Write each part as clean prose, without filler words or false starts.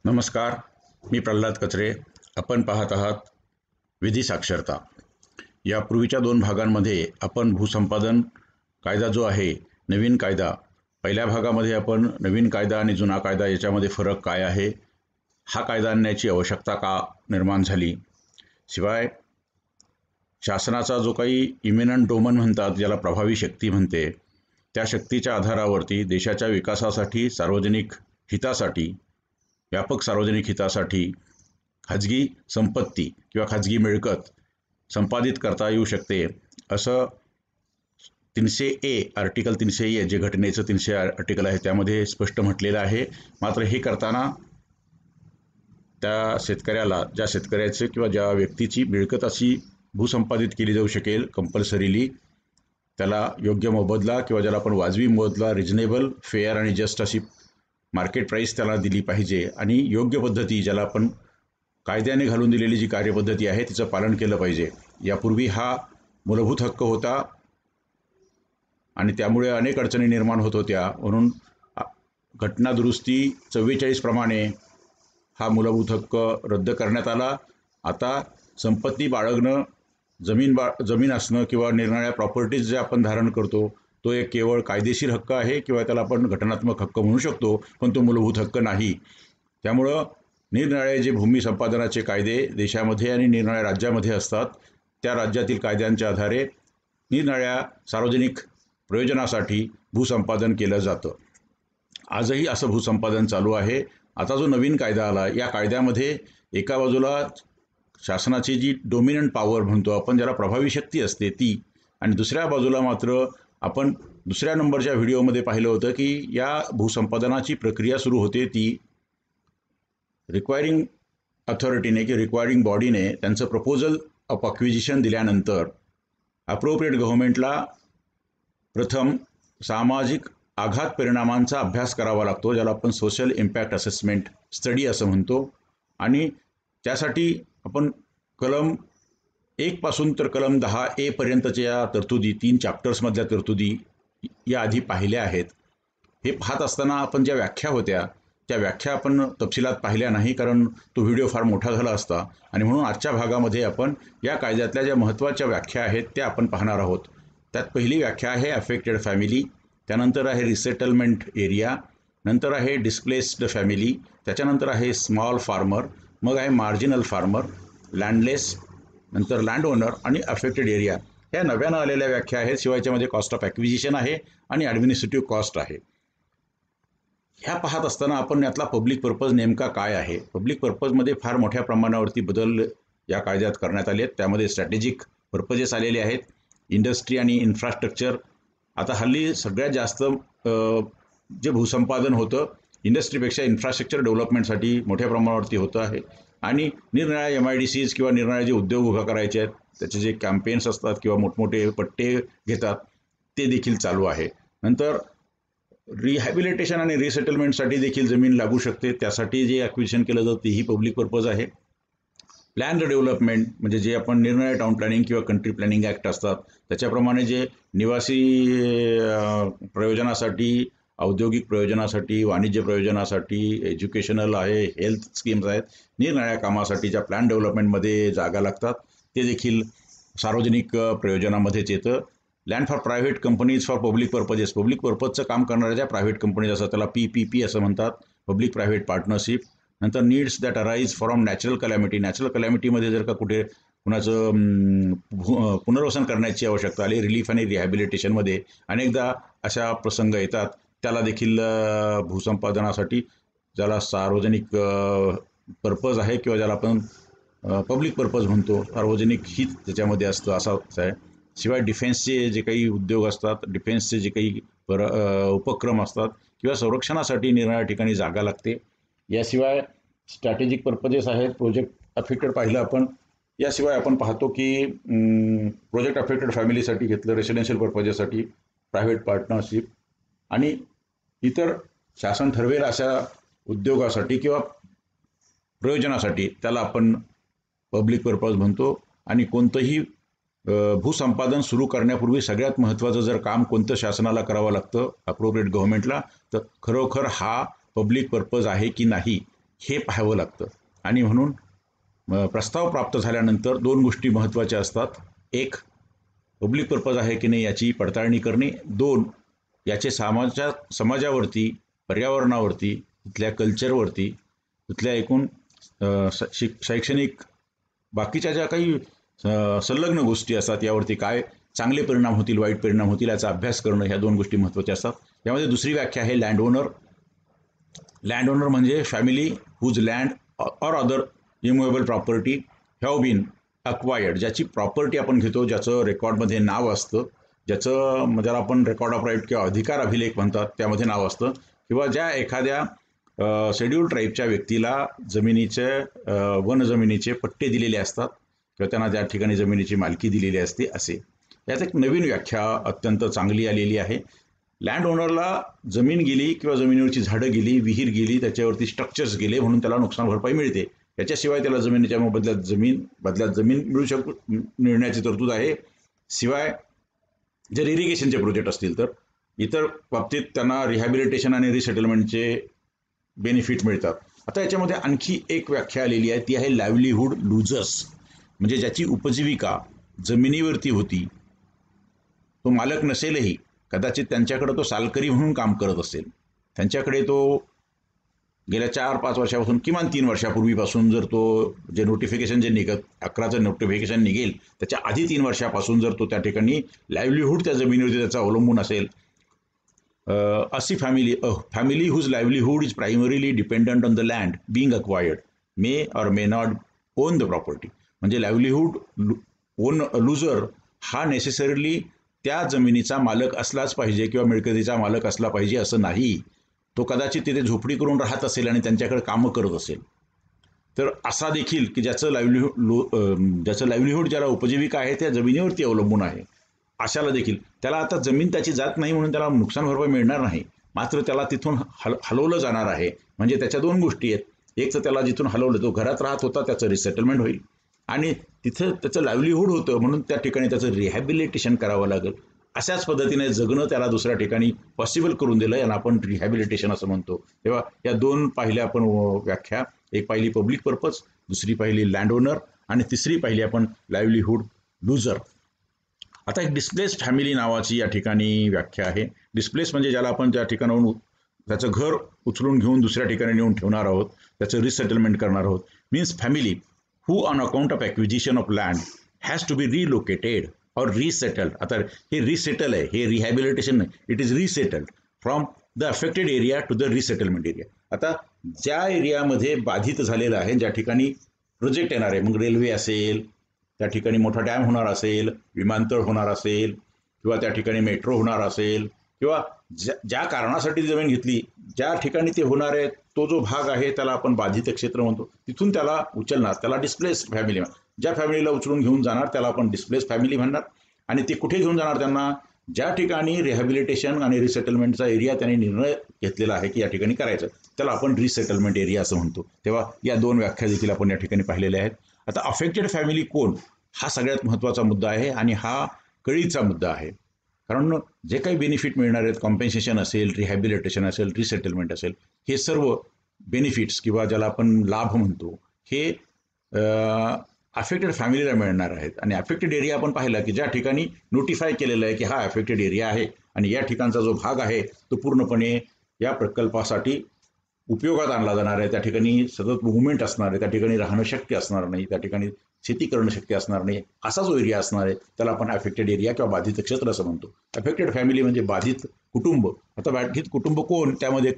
नमस्कार. मी प्रल्हाद कचरे. आपण पाहत आहात विधी साक्षरता. यापूर्वीच्या 2 भागांमध्ये आपण भूसंपादन कायदा जो आहे, नवीन कायदा, पहिल्या भागामध्ये आपण नवीन कायदा आणि जुना कायदा याच्यामध्ये फरक काय आहे, हा कायदा आणण्याची आवश्यकता का निर्माण झाली, शिवाय शासनाचा जो काही इमिनंट डोमन म्हणतात, ज्याला प्रभावी शक्ती म्हणते, त्या शक्तीच्या आधारावरती देशाच्या विकासासाठी, सार्वजनिक हितासाठी, व्यापक सार्वजनिक हितासाठी खाजगी संपत्ती किंवा खाजगी मिळकत संपादित करता येऊ शकते, असं 300A आर्टिकल 300A जे घटनेचं 300 आर्टिकल आहे त्यामध्ये स्पष्ट म्हटलेलं आहे. मात्र हे करताना त्या शेतकऱ्याला, ज्या शेतकऱ्याचे किंवा ज्या व्यक्तीची मिळकत अशी भूसंपादित केली जाऊ शकेल कंपल्सरीली, त्याला योग्य मोबदला किंवा ज्याला आपण वाजवी मोबदला, रिजनेबल, फेअर आणि जस्ट अशी मार्केट प्राईस त्याला दिली पाहिजे आणि योग्य पद्धती, ज्याला आपण कायद्याने घालून दिलेली जी कार्यपद्धती आहे तिचं पालन केलं पाहिजे. यापूर्वी हा मूलभूत हक्क होता आणि त्यामुळे अनेक अडचणी निर्माण होत होत्या. म्हणून घटना दुरुस्ती 44 प्रमाणे हा मूलभूत हक्क रद्द करण्यात आला. आता संपत्ती बाळगणं, जमीन असणं किंवा निरनिराळ्या प्रॉपर्टीज जे आपण धारण करतो, तो एक केवळ कायदेशीर हक्क आहे किंवा त्याला आपण घटनात्मक हक्क म्हणू शकतो, पण तो मूलभूत हक्क नाही. त्यामुळं निरनिराळे जे भूमी संपादनाचे कायदे देशामध्ये आणि निरनिराळ्या राज्यामध्ये असतात, त्या राज्यातील कायद्यांच्या आधारे निरनिराळ्या सार्वजनिक प्रयोजनासाठी भूसंपादन केलं जातं. आजही असं भूसंपादन चालू आहे. आता जो नवीन कायदा आला, या कायद्यामध्ये एका बाजूला शासनाची जी डोमिनंट पॉवर म्हणतो आपण, ज्याला प्रभावी शक्ती असते ती, आणि दुसऱ्या बाजूला मात्र आपण दुसऱ्या नंबरच्या व्हिडिओमध्ये पाहिलं होतं की या भूसंपादनाची प्रक्रिया सुरू होते ती रिक्वायरिंग अथॉरिटीने किंवा रिक्वायरिंग बॉडीने त्यांचं प्रपोजल ऑफ अक्विजिशन दिल्यानंतर अप्रोप्रिएट गव्हर्नमेंटला प्रथम सामाजिक आघात परिणामांचा अभ्यास करावा लागतो, ज्याला आपण सोशल इम्पॅक्ट असेसमेंट स्टडी असं म्हणतो. आणि त्यासाठी आपण कलम 1 पासून तर कलम 10A पर्यंतच्या तरतुदी, 3 चॅप्टर्समधल्या तरतुदी या आधी पाहिल्या आहेत. हे पाहत असताना आपण ज्या व्याख्या होत्या त्या व्याख्या आपण तपशिलात पाहिल्या नाही, कारण तो व्हिडिओ फार मोठा झाला असता. आणि म्हणून आजच्या भागामध्ये आपण या कायद्यातल्या ज्या महत्त्वाच्या व्याख्या आहेत त्या आपण पाहणार आहोत. त्यात पहिली व्याख्या आहे अफेक्टेड फॅमिली, त्यानंतर आहे रिसेटलमेंट एरिया, नंतर आहे डिस्प्लेस्ड फॅमिली, त्याच्यानंतर आहे स्मॉल फार्मर, मग आहे मार्जिनल फार्मर, लँडलेस, नंतर लँड ओनर आणि अफेक्टेड एरिया. ह्या नव्यानं आलेल्या व्याख्या आहेत. शिवायच्यामध्ये कॉस्ट ऑफ ॲक्विजिशन आहे आणि ॲडमिनिस्ट्रेटिव्ह कॉस्ट आहे. ह्या पाहत असताना आपण यातला पब्लिक पर्पज नेमका काय आहे, पब्लिक पर्पजमध्ये फार मोठ्या प्रमाणावरती बदल या कायद्यात करण्यात आले आहेत. त्यामध्ये स्ट्रॅटेजिक पर्पजेस आलेले आहेत, इंडस्ट्री आणि इन्फ्रास्ट्रक्चर. आता हल्ली सगळ्यात जास्त जे भूसंपादन होतं इंडस्ट्रीपेक्षा इन्फ्रास्ट्रक्चर डेव्हलपमेंटसाठी मोठ्या प्रमाणावरती होतं आहे. आणि निरनिराळ्या MIDCs किंवा निरनिराळे जे उद्योग उभा करायचे आहेत त्याचे जे कॅम्पेन्स असतात किंवा मोठमोठे पट्टे घेतात ते देखील चालू आहे. नंतर रिहॅबिलिटेशन आणि रिसेटलमेंटसाठी देखील जमीन लागू शकते, त्यासाठी जे ॲक्विजिशन केलं जातं तेही पब्लिक पर्पज आहे. प्लॅन्ड डेव्हलपमेंट म्हणजे जे आपण निरनिराळे टाउन प्लॅनिंग किंवा कंट्री प्लॅनिंग ॲक्ट असतात त्याच्याप्रमाणे जे निवासी प्रयोजनासाठी, औद्योगिक प्रयोजनासाठी, वाणिज्य प्रयोजनासाठी, एज्युकेशनल आहे, हेल्थ स्कीम्स आहेत, निरनिराळ्या कामासाठी ज्या प्लॅन डेव्हलपमेंटमध्ये जागा लागतात ते देखील सार्वजनिक प्रयोजनामध्येच येतं. Land for private companies for public purposes, public पर्पजचं काम करणाऱ्या ज्या प्रायव्हेट कंपनीज असतात त्याला PPP असं म्हणतात, पब्लिक प्रायव्हेट पार्टनरशिप. नंतर needs that arise from natural calamity, natural कलॅमिटीमध्ये जर का कुठे कुणाचं पुनर्वसन करण्याची आवश्यकता आली, रिलीफ आणि रिहॅबिलिटेशनमध्ये अनेकदा अशा प्रसंग येतात, त्याला देखील भूसंपादनासाठी ज्याला सार्वजनिक पर्पज आहे किंवा ज्याला आपण पब्लिक पर्पज म्हणतो, सार्वजनिक हित त्याच्यामध्ये असतं असं आहे. शिवाय डिफेन्सचे जे काही उद्योग असतात, डिफेन्सचे जे काही उपक्रम असतात किंवा संरक्षणासाठी निरनिराळ्या ठिकाणी जागा लागते. याशिवाय स्ट्रॅटेजिक पर्पजेस आहेत, प्रोजेक्ट अफेक्टेड पाहिलं आपण. याशिवाय आपण पाहतो की प्रोजेक्ट अफेक्टेड फॅमिलीसाठी घेतलं, रेसिडेन्शियल पर्पजेससाठी प्रायव्हेट पार्टनरशिप आणि इतर शासन ठरवेल अशा उद्योगासाठी किंवा प्रयोजनासाठी त्याला आपण पब्लिक पर्पज म्हणतो. आणि कोणतंही भूसंपादन सुरू करण्यापूर्वी सगळ्यात महत्त्वाचं जर काम कोणतं शासनाला करावं लागतं, अप्रोप्रिएट गव्हर्नमेंटला, तर खरोखर हा पब्लिक पर्पज आहे की नाही हे पाहावं लागतं. आणि म्हणून प्रस्ताव प्राप्त झाल्यानंतर दोन गोष्टी महत्त्वाच्या असतात. एक, पब्लिक पर्पज आहे की नाही याची पडताळणी करणे. दोन, याचे समाजावरती, पर्यावरणावरती, तिथल्या कल्चरवरती, तिथल्या एकूण शैक्षणिक बाकीच्या ज्या काही संलग्न गोष्टी असतात यावरती काय चांगले परिणाम होतील, वाईट परिणाम होतील याचा अभ्यास करणं, ह्या दोन गोष्टी महत्त्वाच्या असतात. यामध्ये दुसरी व्याख्या आहे लँड ओनर. लँड ओनर म्हणजे family whose land or other immovable property have been acquired. ज्याची प्रॉपर्टी आपण घेतो, ज्याचं रेकॉर्डमध्ये नाव असतं, ज्याचं ज्याला आपण रेकॉर्ड ऑफ राईट किंवा अधिकार अभिलेख म्हणतात त्यामध्ये नाव असतं, किंवा ज्या एखाद्या शेड्यूल्ड ट्राईबच्या व्यक्तीला जमिनीचे वन जमिनीचे पट्टे दिलेले असतात किंवा त्यांना त्या ठिकाणी जमिनीची मालकी दिलेली असते असे. यात एक नवीन व्याख्या अत्यंत चांगली आलेली आहे. लँड ओनरला जमीन गेली किंवा जमिनीवरची झाडं गेली, विहीर गेली, त्याच्यावरती स्ट्रक्चर्स गेले म्हणून त्याला नुकसान भरपाई मिळते. याच्याशिवाय त्याला जमिनीच्या बदल्यात जमीन मिळण्याची तरतूद आहे. शिवाय जर इरिगेशनचे प्रोजेक्ट असतील तर इतर बाबतीत त्यांना रिहॅबिलिटेशन आणि रिसेटलमेंटचे बेनिफिट मिळतात. आता याच्यामध्ये आणखी एक व्याख्या आलेली आहे, ती आहे लाईव्हलीहूड लुजर्स. म्हणजे ज्याची उपजीविका जमिनीवरती होती, तो मालक नसेलही, कदाचित त्यांच्याकडे तो सालकरी म्हणून काम करत असेल, त्यांच्याकडे तो गेल्या 4-5 वर्षापासून किमान 3 वर्षापूर्वीपासून जर तो जे नोटिफिकेशन जे 11चं नोटिफिकेशन निघेल त्याच्या आधी 3 वर्षापासून जर तो त्या ठिकाणी लाईव्हलीहूड त्या जमिनीवरती त्याचा अवलंबून असेल, अशी family whose livelihood is primarily dependent on the land being acquired may or may not own the property. म्हणजे लाईव्हलीहूड लुजर हा नेसेसरीली त्या जमिनीचा मालक असलाच पाहिजे किंवा मिळकतीचा मालक असला पाहिजे असं नाही. तो कदाचित तिथे झोपडी करून राहत असेल आणि त्यांच्याकडे कामं करत असेल. तर असा देखील की ज्याचं लाईव्हलीहूड ज्याला उपजीविका आहे त्या जमिनीवरती अवलंबून आहे, अशाला देखील त्याला आता जमीन त्याची जात नाही म्हणून त्याला नुकसान भरपाई मिळणार नाही, मात्र त्याला तिथून हलवलं जाणार आहे. म्हणजे त्याच्या दोन गोष्टी आहेत. एक तर त्याला जिथून हलवलं, तो घरात राहत होता त्याचं रिसेटलमेंट होईल, आणि तिथं त्याचं लाईव्हलीहूड होतं म्हणून त्या ठिकाणी त्याचं रिहॅबिलिटेशन करावं लागेल. अशाच पद्धतीने जगणं त्याला दुसऱ्या ठिकाणी पॉसिबल करून दिलं, यांना आपण रिहॅबिलिटेशन असं म्हणतो. तेव्हा या दोन पाहिल्या आपण व्याख्या. एक पाहिली पब्लिक पर्पज, दुसरी पाहिली लँड ओनर, आणि तिसरी पाहिली आपण लाईव्हलीहूड लुजर. आता एक डिस्प्लेस्ड फॅमिली नावाची या ठिकाणी व्याख्या आहे. डिस्प्लेस म्हणजे ज्याला आपण त्या ठिकाणाहून त्याचं घर उचलून घेऊन दुसऱ्या ठिकाणी नेऊन ठेवणार आहोत, त्याचं रिसेटलमेंट करणार आहोत. Means family who on account of acquisition of land has to be relocated or resettled. आता हे रिसेटल आहे, हे रिहॅबिलिटेशन नाही, it is resettled from the affected area to the resettlement area. आता ज्या एरियामध्ये बाधित झालेलं आहे, ज्या ठिकाणी प्रोजेक्ट येणार आहे, मग रेल्वे असेल, त्या ठिकाणी मोठा डॅम होणार असेल, विमानतळ होणार असेल, किंवा त्या ठिकाणी मेट्रो होणार असेल, किंवा ज्या कारणासाठी जमीन घेतली, ज्या ठिकाणी ते होणार आहे तो जो भाग आहे त्याला आपण बाधित क्षेत्र म्हणतो. तिथून त्याला उचलणार, त्याला डिस्प्लेस्ड फॅमिली म्हणणार. ज्या फॅमिलीला उचलून घेऊन जाणार त्याला आपण डिस्प्लेस्ड फॅमिली म्हणणार. आणि ते कुठे घेऊन जाणार त्यांना? ज्या ठिकाणी रिहॅबिलिटेशन आणि रिसेटलमेंटचा एरिया त्यांनी निर्णय घेतलेला आहे की या ठिकाणी करायचं, त्याला आपण रिसेटलमेंट एरिया असं म्हणतो. तेव्हा या दोन व्याख्या देखील आपण या ठिकाणी पाहिलेल्या आहेत. आता अफेक्टेड फॅमिली कोण, हा सगळ्यात महत्त्वाचा मुद्दा आहे आणि हा कळीचा मुद्दा आहे. कारण जे काही बेनिफिट मिळणार आहेत, कॉम्पेन्सेशन असेल, रिहॅबिलिटेशन असेल, रिसेटलमेंट असेल, हे सर्व बेनिफिट्स किंवा ज्याला आपण लाभ म्हणतो, हे अफेक्टेड फॅमिलीला मिळणार आहेत. आणि अफेक्टेड एरिया आपण पाहिला की ज्या ठिकाणी नोटिफाय केलेलं आहे की हा अफेक्टेड एरिया आहे आणि या ठिकाणचा जो भाग आहे तो पूर्णपणे या प्रकल्पासाठी उपयोगात आणला जाणार आहे, त्या ठिकाणी सतत मुव्हमेंट असणार आहे, त्या ठिकाणी राहणं शक्य असणार नाही, त्या ठिकाणी शेती करणं शक्य असणार नाही, असा जो एरिया असणार आहे त्याला आपण अफेक्टेड एरिया किंवा बाधित क्षेत्र असं म्हणतो. अफेक्टेड फॅमिली म्हणजे बाधित कुटुंब. आता बाधित कुटुंब कोण? त्यामध्ये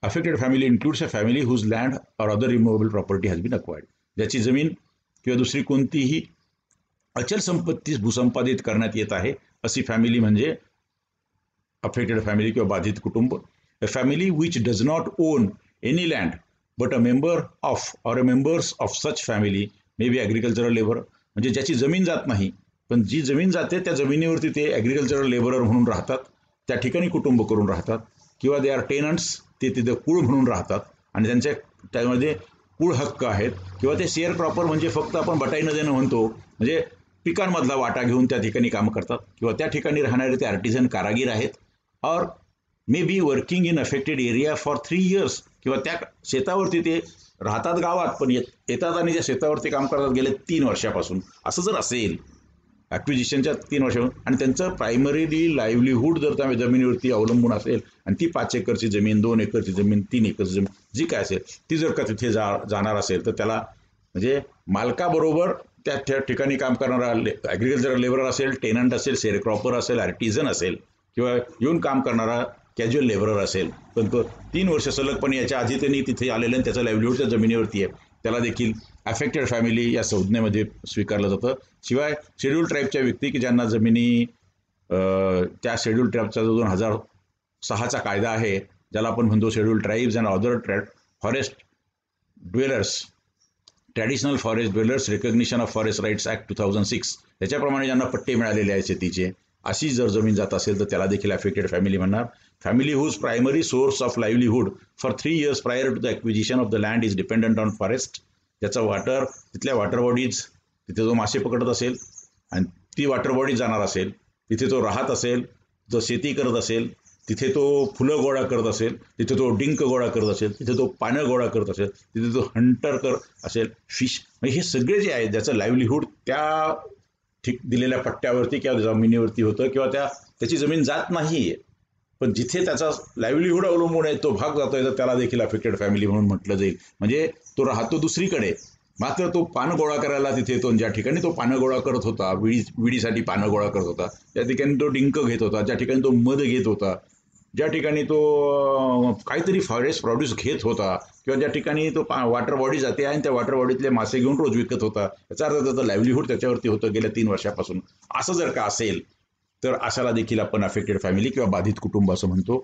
affected family includes a family whose land or other removable property has been acquired. ज्याची जमीन किंवा दुसरी कोणतीही अचल संपत्ती भूसंपादित करण्यात येत आहे, अशी फॅमिली म्हणजे अफेक्टेड फॅमिली किंवा बाधित कुटुंब. A family which does not own any land but a member of or a members of such family may be agricultural labor. म्हणजे ज्याची जमीन जात नाही पण जी जमीन जाते त्या जमिनीवरती ते ॲग्रिकल्चरल लेबरर म्हणून राहतात, त्या ठिकाणी कुटुंब करून राहतात, किंवा दे आर टेनंट्स, ते तिथे कुळ म्हणून राहतात आणि त्यांच्या त्यामध्ये कुळ हक्क आहेत, किंवा ते शेअर प्रॉपर म्हणजे फक्त आपण बटाई न देणं म्हणतो, म्हणजे पिकांमधला वाटा घेऊन त्या ठिकाणी कामं करतात, किंवा त्या ठिकाणी राहणारे ते आर्टिझन कारागीर आहेत, और may be working in affected area for 3 years, किंवा त्या शेतावरती ते राहतात गावात पण येतात आणि त्या शेतावरती काम करतात गेले 3 वर्षापासून, असं जर असेल ॲक्विजिशनच्या 3 वर्षापासून, आणि त्यांचं प्रायमरीली लाईव्हलीहूड जर त्या जमिनीवरती अवलंबून असेल आणि ती 5 एकरची जमीन, 2 एकरची जमीन, 3 एकरची जमीन जी काय असेल ती जर का तिथे जाणार असेल तर त्याला म्हणजे मालकाबरोबर त्या ठिकाणी काम करणारा ॲग्रिकल्चर लेबरर असेल, टेनंट असेल, शेअरक्रॉपर असेल, आर्टिझन असेल किंवा येऊन काम करणारा कॅज्युअल लेबरर असेल, पण तो 3 वर्ष सलगपणे याच्या आधी त्यांनी तिथे आलेलं आणि त्याचं लाईव्हलीहूड त्या जमिनीवरती आहे, त्याला देखील अफेक्टेड फॅमिली या संज्ञेमध्ये स्वीकारलं जातं. शिवाय शेड्यूल ट्राईबच्या व्यक्ती की ज्यांना जमिनी त्या शेड्यूल ट्राईबचा जो 2006चा कायदा आहे ज्याला आपण म्हणतो schedule tribes and other forest dwellers, traditional forest dwellers recognition of forest rights act 2006, त्याच्याप्रमाणे ज्यांना पट्टे मिळालेले आहेत शेतीचे, अशी जर जमीन जात असेल तर त्याला देखील अफेक्टेड फॅमिली म्हणणार. Family whose primary source of livelihood for 3 years prior to the acquisition of the land is dependent on forest. त्याचा वाटर, तिथल्या वॉटर बॉडीज, तिथे जो मासे पकडत असेल आणि ती वॉटर बॉडीज जाणार असेल, तिथे तो राहत असेल, तो शेती करत असेल, तिथे तो फुलं गोळा करत असेल, तिथे तो डिंक गोळा करत असेल, तिथे तो पानं गोळा करत असेल, तिथे तो हंटर करत असेल, फिश, म्हणजे हे सगळे जे आहे ज्याचं लाईव्हलीहूड त्या दिलेल्या पट्ट्यावरती किंवा जमिनीवरती होतं किंवा त्याची जमीन जात नाही आहे, पण जिथे त्याचा लाईव्हलीहूड अवलंबून आहे तो भाग जातोय तर त्याला देखील अफेक्टेड फॅमिली म्हणून म्हटलं जाईल. म्हणजे तो राहतो दुसरीकडे, मात्र तो पानं गोळा करायला तिथे तो ज्या ठिकाणी तो पानं गोळा करत होता, विडीसाठी पानं गोळा करत होता, त्या ठिकाणी तो डिंक घेत होता, ज्या ठिकाणी तो मध घेत होता, ज्या ठिकाणी तो काहीतरी फॉरेस्ट प्रोड्यूस घेत होता किंवा ज्या ठिकाणी तो वॉटर बॉडी जाते आणि त्या वॉटर बॉडीतले मासे घेऊन रोज विकत होता, याचा अर्थ त्याचं लाईव्हलीहूड त्याच्यावरती होतं गेल्या 3 वर्षापासून. असं जर का असेल तर अशाला देखील आपण अफेक्टेड फॅमिली किंवा बाधित कुटुंब असं म्हणतो.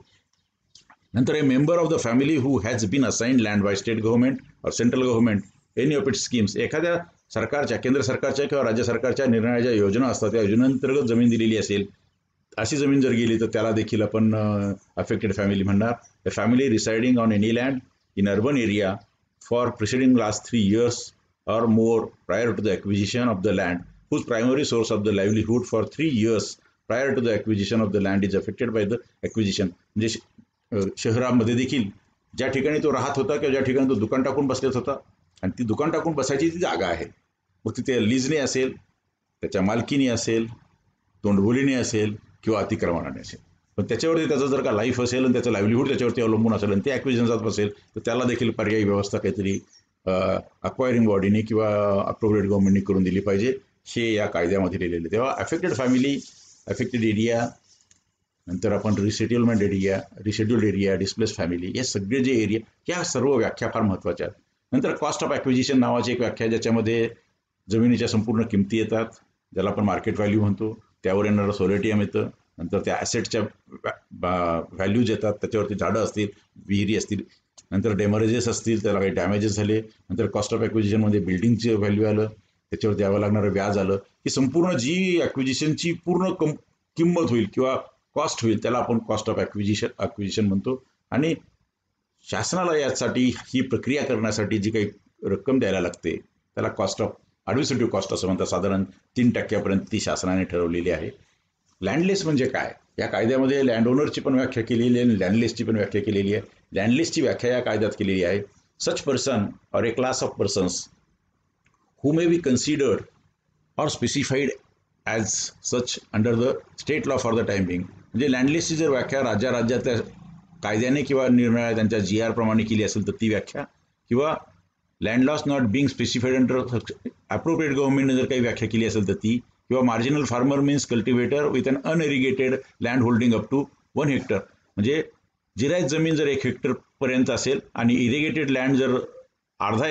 नंतर a member of the family who has been assigned land by state government or central government any of its schemes, एखाद्या सरकारच्या, केंद्र सरकारच्या किंवा राज्य सरकारच्या निर्णयाच्या योजना असतात त्या योजनांतर्गत जमीन दिलेली असेल, अशी जमीन जर गेली तर त्याला देखील आपण अफेक्टेड फॅमिली म्हणणार. A family residing on any land in urban area for preceding last 3 years or more prior to the acquisition of the land whose primary source of the livelihood for 3 years prior to the acquisition of the land is affected by the acquisition. म्हणजे शहरामध्ये देखील ज्या ठिकाणी तो राहत होता किंवा ज्या ठिकाणी तो दुकान टाकून बसलेत होता आणि ती दुकान टाकून बसायची ती जागा आहे, मग तिथे लीजने असेल, त्याच्या मालकीने असेल, तोंडबोलीने असेल किंवा अतिक्रमणाने असेल, पण त्याच्यावरती त्याचं जर का लाईफ असेल आणि त्याचं लाईव्हलीहूड त्याच्यावरती अवलंबून असेल आणि ते ॲक्विजिशन जात असेल तर त्याला देखील पर्यायी व्यवस्था काहीतरी अक्वायरिंग बॉडीने किंवा अप्रोप्रिएट गव्हर्नमेंटने करून दिली पाहिजे, हे या कायद्यामध्ये लिहिलेले. तेव्हा अफेक्टेड फॅमिली, अफेक्टेड एरिया, नंतर आपण रिशेड्युल्ड एरिया, डिस्प्लेस फॅमिली, हे सगळे जे एरिया, या सर्व व्याख्या फार महत्त्वाच्या आहेत. नंतर कॉस्ट ऑफ ॲक्विजिशन नावाची एक व्याख्या ज्याच्यामध्ये जमिनीच्या संपूर्ण किमती येतात, ज्याला आपण मार्केट व्हॅल्यू म्हणतो, त्यावर येणारं सोलेटियम येतं, नंतर त्या ॲसेटच्या व्हॅल्यूज येतात, त्याच्यावरती झाडं असतील, विहिरी असतील, नंतर डेमरेजेस असतील, त्याला काही डॅमेजेस झाले, नंतर कॉस्ट ऑफ ॲक्विजिशनमध्ये बिल्डिंगचे व्हॅल्यू आलं, त्याच्यावर द्यावं लागणारं व्याज आलं, ही संपूर्ण जी ॲक्विजिशनची पूर्ण किंमत होईल किंवा कॉस्ट होईल त्याला आपण कॉस्ट ऑफ ॲक्विजिशन म्हणतो. आणि शासनाला यासाठी ही प्रक्रिया करण्यासाठी जी काही रक्कम द्यायला लागते त्याला कॉस्ट ऑफ ॲडमिनिस्ट्रेटिव्ह कॉस्ट असं म्हणतात. साधारण 3% ती शासनाने ठरवलेली आहे. लँडलेस म्हणजे काय, या कायद्यामध्ये लँड ओनरची पण व्याख्या केलेली आहे आणि लँडलेसची पण व्याख्या केलेली आहे. लँडलेसची व्याख्या या कायद्यात केलेली आहे, such person or A class of persons who may be considered or specified as such under the state law for the time being. म्हणजे लँडलेसची जर व्याख्या राज्यातल्या कायद्याने किंवा निर्णया त्यांच्या GR प्रमाणे केली असेल तर ती व्याख्या, किंवा land loss not being specified under appropriate गव्हर्नमेंटने जर काही व्याख्या केली असेल तर ती, किंवा marginal farmer means cultivator with un unirrigated land holding up to 1 hectare. म्हणजे जिरायत जमीन जर 1 हेक्टरपर्यंत असेल आणि इरिगेटेड लँड जर अर्धा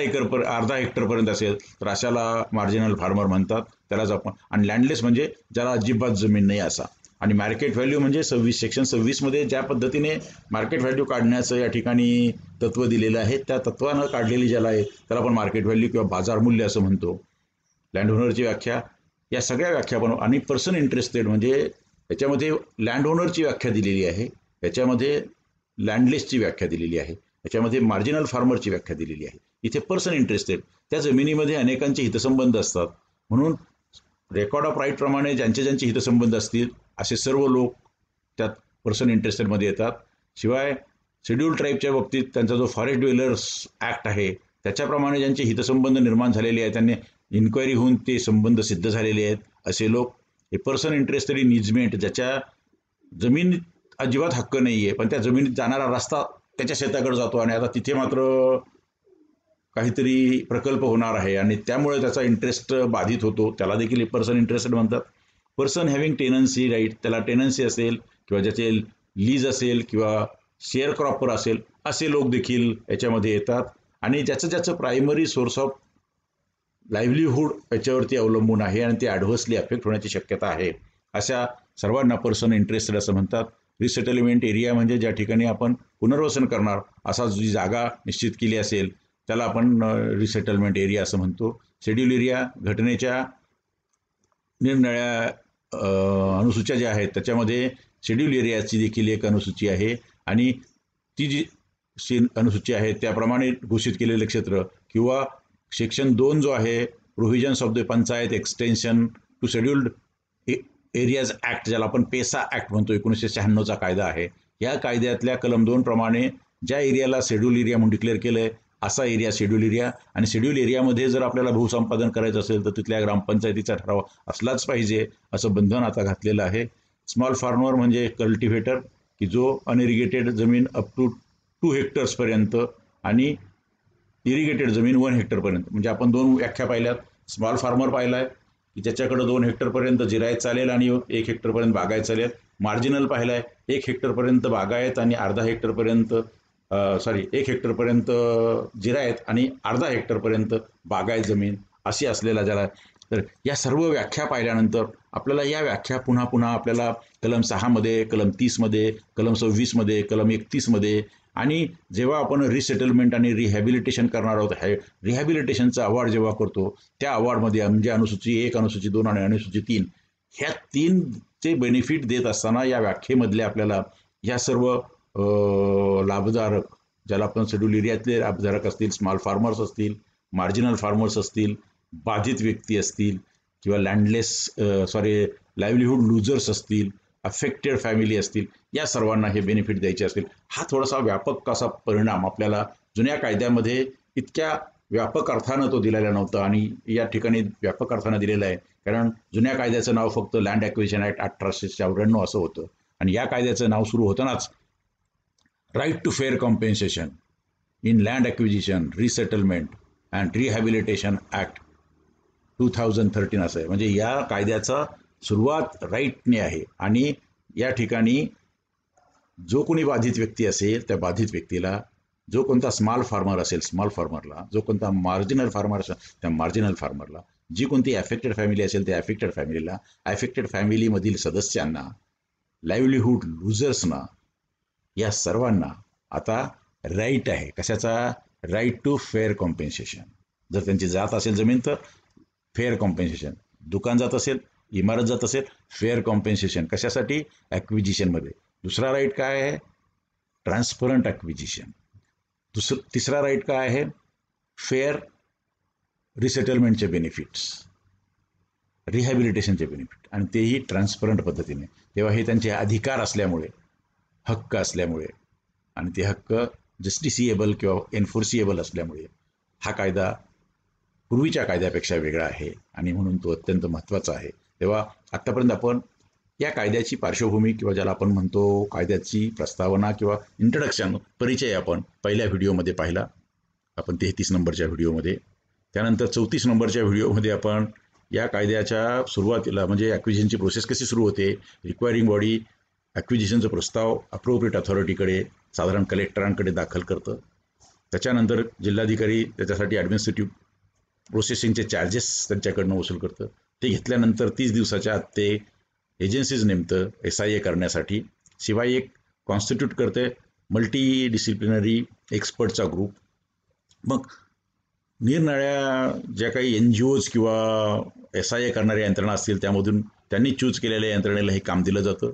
हेक्टरपर्यंत असेल तर अशाला मार्जिनल फार्मर म्हणतात, त्यालाच आपण. आणि लँडलेस म्हणजे ज्याला अजिबात जमीन नाही असा. आणि मार्केट व्हॅल्यू म्हणजे सेक्शन 26मध्ये ज्या पद्धतीने मार्केट व्हॅल्यू काढण्याचं या ठिकाणी तत्त्व दिलेलं आहे त्या तत्त्वानं काढलेली ज्याला आहे त्याला आपण मार्केट व्हॅल्यू किंवा बाजार मूल्य असं म्हणतो. लँड ओनरची व्याख्या, या सगळ्या व्याख्या पण. आणि पर्सन इंटरेस्टेड म्हणजे याच्यामध्ये लँड ओनरची व्याख्या दिलेली आहे, याच्यामध्ये लँडलेसची व्याख्या दिलेली आहे, याच्यामध्ये मार्जिनल फार्मरची व्याख्या दिलेली आहे. इथे पर्सन इंटरेस्टेड, त्या जमिनीमध्ये अनेकांचे हितसंबंध असतात, म्हणून रेकॉर्ड ऑफ राईट प्रमाणे ज्यांचे हितसंबंध असतील असे सर्व लोक त्यात पर्सन इंटरेस्टेडमध्ये येतात. शिवाय शेड्यूल ट्राईबच्या बाबतीत त्यांचा जो फॉरेस्ट ड्वेलर्स ॲक्ट आहे त्याच्याप्रमाणे ज्यांचे हितसंबंध निर्माण झालेले आहेत, त्यांनी इन्क्वायरी होऊन ते संबंध सिद्ध झालेले आहेत असे लोक, हे पर्सन इंटरेस्टेड इन इजमेंट, ज्याच्या जमीन अजिबात हक्क नाही आहे पण त्या जमिनीत जाणारा रस्ता त्याच्या शेताकडे जातो आणि आता तिथे मात्र काहीतरी प्रकल्प होणार आहे आणि त्यामुळे त्याचा इंटरेस्ट बाधित होतो, त्याला देखील पर्सन इंटरेस्टेड म्हणतात. पर्सन हॅव्हिंग टेनन्सी राईट, त्याला टेनन्सी असेल किंवा ज्याचे लीज असेल किंवा शेअर क्रॉपर असेल असे लोक देखील याच्यामध्ये येतात आणि ज्याचं प्रायमरी सोर्स ऑफ लाईव्हलीहूड याच्यावरती अवलंबून आहे आणि ते ॲडव्हर्सली अफेक्ट होण्याची शक्यता आहे. अशा सर्वांना पर्सन इंटरेस्टेड असं म्हणतात. रिसेटलमेंट एरिया म्हणजे ज्या ठिकाणी आपण पुनर्वसन करणार असा जी जागा निश्चित केली असेल त्याला आपण रिसेटलमेंट एरिया असं म्हणतो. शेड्यूल एरिया घटनेच्या निरनिराळ्या अनुसूच्या ज्या आहेत त्याच्यामध्ये शेड्यूल एरियाची देखील एक अनुसूची आहे आणि ती जी अनुसूची आहे त्याप्रमाणे घोषित केलेले क्षेत्र किंवा सेक्शन 2 जो आहे provisions of the panchayat extension to scheduled areas act, ज्याला आपण पेसा ॲक्ट म्हणतो, 1996चा कायदा आहे. या कायद्यातल्या कलम 2 प्रमाणे ज्या एरियाला शेड्यूल एरिया म्हणून डिक्लेअर केलं आहे असा एरिया शेड्यूल एरिया, आणि शेड्यूल एरियामध्ये जर आपल्याला भूसंपादन करायचं असेल तर तिथल्या ग्रामपंचायतीचा ठराव असलाच पाहिजे असं बंधन आता घातलेलं आहे. स्मॉल फार्मर म्हणजे कल्टिव्हेटर की जो अनइरिगेटेड जमीन अप टू 2 हेक्टर्सपर्यंत आणि इरिगेटेड जमीन 1 हेक्टरपर्यंत, म्हणजे आपण 2 व्याख्या पाहिल्यात. स्मॉल फार्मर पाहिला आहे की ज्याच्याकडे 2 हेक्टरपर्यंत जिरायत चालेल आणि 1 हेक्टरपर्यंत बागायत चालेल. मार्जिनल पाहिला आहे 1 हेक्टरपर्यंत बागायत आणि अर्धा हेक्टरपर्यंत 1 हेक्टरपर्यंत जिरायत आणि अर्धा हेक्टरपर्यंत बागायत जमीन अशी असलेला ज्याला. तर या सर्व व्याख्या पाहिल्यानंतर आपल्याला या व्याख्या पुन्हा पुन्हा आपल्याला कलम 6मध्ये, कलम 30मध्ये, कलम 26मध्ये, कलम 31मध्ये आणि जेव्हा आपण रिसेटलमेंट आणि रिहॅबिलिटेशन करणार आहोत, रिहॅबिलिटेशनचा अवॉर्ड जेव्हा करतो त्या अवॉर्डमध्ये म्हणजे अनुसूची 1, अनुसूची 2 आणि अनुसूची 3 ह्या 3चे बेनिफिट देत असताना या व्याख्येमधले आपल्याला ह्या सर्व लाभधारक, ज्याला आपण शेड्यूल एरियातले लाभधारक असतील, स्मॉल फार्मर्स असतील, मार्जिनल फार्मर्स असतील, बाधित व्यक्ती असतील किंवा लाईव्हलीहूड लुजर्स असतील, अफेक्टेड फॅमिली असतील, या सर्वांना हे बेनिफिट द्यायचे असतील. हा थोडासा व्यापक असा परिणाम आपल्याला जुन्या कायद्यामध्ये इतक्या व्यापक अर्थानं तो दिलेला नव्हता आणि या ठिकाणी व्यापक अर्थानं दिलेला आहे. कारण जुन्या कायद्याचं नाव फक्त लँड ॲक्विजिशन ॲक्ट 1894 असं होतं आणि या कायद्याचं नाव सुरू होतानाच right to fair compensation in land acquisition, resettlement and rehabilitation act 2013 असं आहे. म्हणजे या कायद्याचा सुरुवात राईटने आहे आणि या ठिकाणी जो कोणी बाधित व्यक्ती असेल त्या बाधित व्यक्तीला, जो कोणता स्मॉल फार्मर असेल स्मॉल फार्मरला, जो कोणता मार्जिनल फार्मर असेल त्या मार्जिनल फार्मरला, जी कोणती ॲफेक्टेड फॅमिली असेल त्या ॲफेक्टेड फॅमिलीला, ॲफेक्टेड फॅमिलीमधील सदस्यांना, लाईव्हलीहूड लुजर्सना, या सर्वांना आता राईट आहे. कशाचा? Right to fair compensation. जर त्यांची जात असेल जमीन तर फेअर कॉम्पेन्सेशन, दुकान जात असेल, इमारत जात असेल, फेअर कॉम्पेन्सेशन. कशासाठी? ॲक्विजिशनमध्ये. दुसरा राईट काय आहे? Transparent acquisition. तिसरा राईट काय आहे? फेअर रिसेटलमेंटचे बेनिफिट्स, रिहॅबिलिटेशनचे बेनिफिट, आणि तेही ट्रान्सपरंट पद्धतीने. तेव्हा हे त्यांचे अधिकार असल्यामुळे, हक्क असल्यामुळे आणि ते हक्क जस्टिसिएबल किंवा एन्फोर्सिएबल असल्यामुळे हा कायदा पूर्वीच्या कायद्यापेक्षा वेगळा आहे आणि म्हणून तो अत्यंत महत्त्वाचा आहे. तेव्हा आत्तापर्यंत आपण या कायद्याची पार्श्वभूमी किंवा ज्याला आपण म्हणतो कायद्याची प्रस्तावना किंवा इंट्रोडक्शन, परिचय आपण पहिल्या व्हिडिओमध्ये पाहिला, आपण 33 नंबरच्या व्हिडिओमध्ये. त्यानंतर 34 नंबरच्या व्हिडिओमध्ये आपण या कायद्याच्या सुरुवातीला म्हणजे ॲक्विजिशनची प्रोसेस कशी सुरू होते, रिक्वायरिंग बॉडी ॲक्विजिशनचा प्रस्ताव अप्रोप्रिएट अथॉरिटीकडे, साधारण कलेक्टरांकडे दाखल करतं. त्याच्यानंतर जिल्हाधिकारी त्याच्यासाठी ॲडमिनिस्ट्रेटिव्ह प्रोसेसिंगचे चार्जेस त्यांच्याकडनं वसूल करतं. ते घेतल्यानंतर 30 दिवसाच्या आत ते एजन्सीज नेमतं SIA करण्यासाठी. शिवाय एक कॉन्स्टिट्यूट करते मल्टी डिसिप्लिनरी एक्सपर्टचा ग्रुप. मग निरनिराळ्या ज्या काही NGOज किंवा SIA करणाऱ्या यंत्रणा असतील त्यामधून त्यांनी चूज केलेल्या यंत्रणेला हे काम दिलं जातं.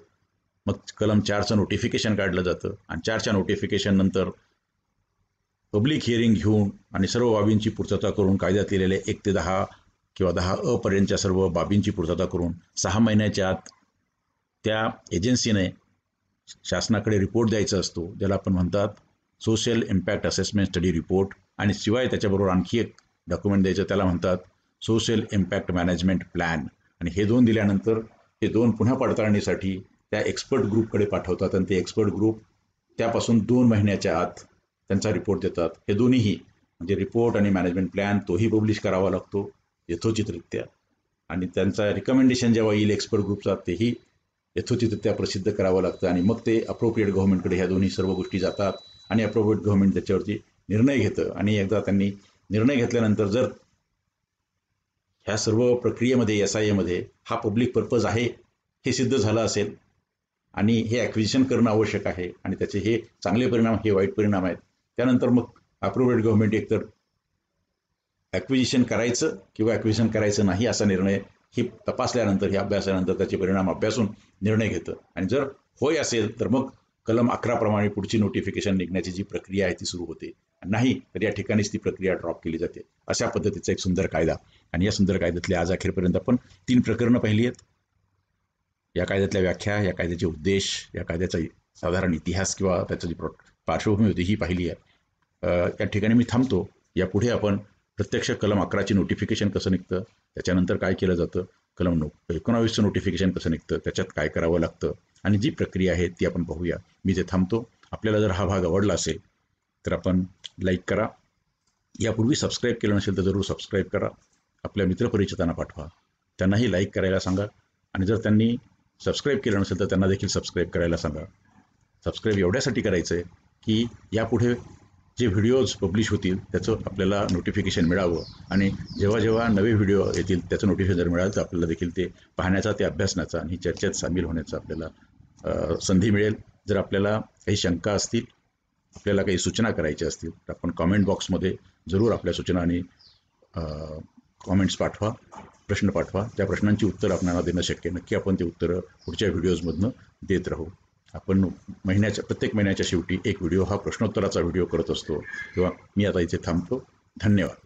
मग कलम 4चं नोटिफिकेशन काढलं जातं आणि 4च्या नोटिफिकेशन नंतर पब्लिक हिअरिंग घेऊन आणि सर्व बाबींची पूर्तता करून कायद्यात लिहिलेले 1 ते 10 किंवा 10A पर्यंतच्या सर्व बाबींची पूर्तता करून 6 महिन्याच्या आत त्या एजन्सीने शासनाकडे रिपोर्ट द्यायचा असतो, ज्याला आपण म्हणतात social impact assessment study report, आणि शिवाय त्याच्याबरोबर आणखी एक डॉक्युमेंट द्यायचं, त्याला म्हणतात सोशल इम्पॅक्ट मॅनेजमेंट प्लॅन. आणि हे दोन दिल्यानंतर हे दोन पुन्हा पडताळणीसाठी त्या एक्सपर्ट ग्रुपकडे पाठवतात आणि ते एक्सपर्ट ग्रुप त्यापासून 2 महिन्याच्या आत त्यांचा रिपोर्ट देतात. हे दोन्हीही म्हणजे रिपोर्ट आणि मॅनेजमेंट प्लॅन तोही पब्लिश करावा लागतो यथोचितरित्या, आणि त्यांचा रिकमेंडेशन जेव्हा येईल एक्सपर्ट ग्रुपचा तेही यथोचितरित्या प्रसिद्ध करावं लागतं. आणि मग ते अप्रोप्रिएट गव्हर्नमेंटकडे ह्या दोन्ही सर्व गोष्टी जातात आणि अप्रोप्रिएट गव्हर्नमेंट त्याच्यावरती निर्णय घेतं. आणि एकदा त्यांनी निर्णय घेतल्यानंतर जर ह्या सर्व प्रक्रियेमध्ये SIA हा पब्लिक पर्पज आहे हे सिद्ध झालं असेल आणि हे ॲक्विजिशन करणं आवश्यक आहे आणि त्याचे हे चांगले परिणाम, हे वाईट परिणाम आहेत, त्यानंतर मग अप्रोप्रिएट गव्हर्नमेंट एकतर ॲक्विजिशन करायचं किंवा ॲक्विजिशन करायचं नाही असा निर्णय हे तपासल्यानंतर, हे अभ्यासानंतर त्याचे परिणाम अभ्यासून निर्णय घेतं. आणि जर होय असेल तर मग कलम 11 प्रमाणे पुढची नोटिफिकेशन निघण्याची जी प्रक्रिया आहे ती सुरू होते. नाही तर या ठिकाणीच ती प्रक्रिया ड्रॉप केली जाते. अशा पद्धतीचा एक सुंदर कायदा. आणि या सुंदर कायद्यातले आज अखेरपर्यंत आपण 3 प्रकरणं पाहिली आहेत. या कायद्यातल्या व्याख्या, या कायद्याचे उद्देश, या कायद्याचा साधारण इतिहास किंवा त्याची जी पार्श्वभूमी होती ही पाहिली आहे. या ठिकाणी मी थांबतो. यापुढे आपण प्रत्यक्ष कलम 11ची नोटिफिकेशन कसं निघतं, त्याच्यानंतर काय केलं जातं, कलम 19चं नोटिफिकेशन कसं निघतं, त्याच्यात काय करावं लागतं आणि जी प्रक्रिया आहे ती आपण पाहूया. मी ते थांबतो. आपल्याला जर हा भाग आवडला असेल तर आपण लाईक करा. यापूर्वी सबस्क्राईब केलं नसेल तर जरूर सबस्क्राईब करा. आपल्या मित्रपरिचितांना पाठवा, त्यांनाही लाईक करायला सांगा. आणि जर त्यांनी सबस्क्राईब केलं नसेल तर त्यांना देखील सबस्क्राईब करायला सांगा. सबस्क्राईब एवढ्यासाठी करायचं आहे की यापुढे जे व्हिडिओज पब्लिश होतील त्याचं आपल्याला नोटिफिकेशन मिळावं, आणि जेव्हा जेव्हा नवे व्हिडिओ येतील त्याचं नोटिफिकेशन जर मिळालं तर आपल्याला देखील ते पाहण्याचा, ते अभ्यासण्याचा आणि चर्चेत सामील होण्याचा आपल्याला संधी मिळेल. जर आपल्याला काही शंका असतील, आपल्याला काही सूचना करायच्या असतील तर आपण कॉमेंट बॉक्समध्ये जरूर आपल्या सूचना आणि कॉमेंट्स पाठवा, प्रश्न पाठवा. त्या प्रश्नांची उत्तरं आपल्याला देणं शक्य, नक्की आपण ते उत्तरं पुढच्या व्हिडिओजमधनं देत राहू. आपण प्रत्येक महिन्याच्या शेवटी एक व्हिडिओ हा प्रश्नोत्तराचा व्हिडिओ करत असतो. तेव्हा मी आता इथे थांबतो. धन्यवाद.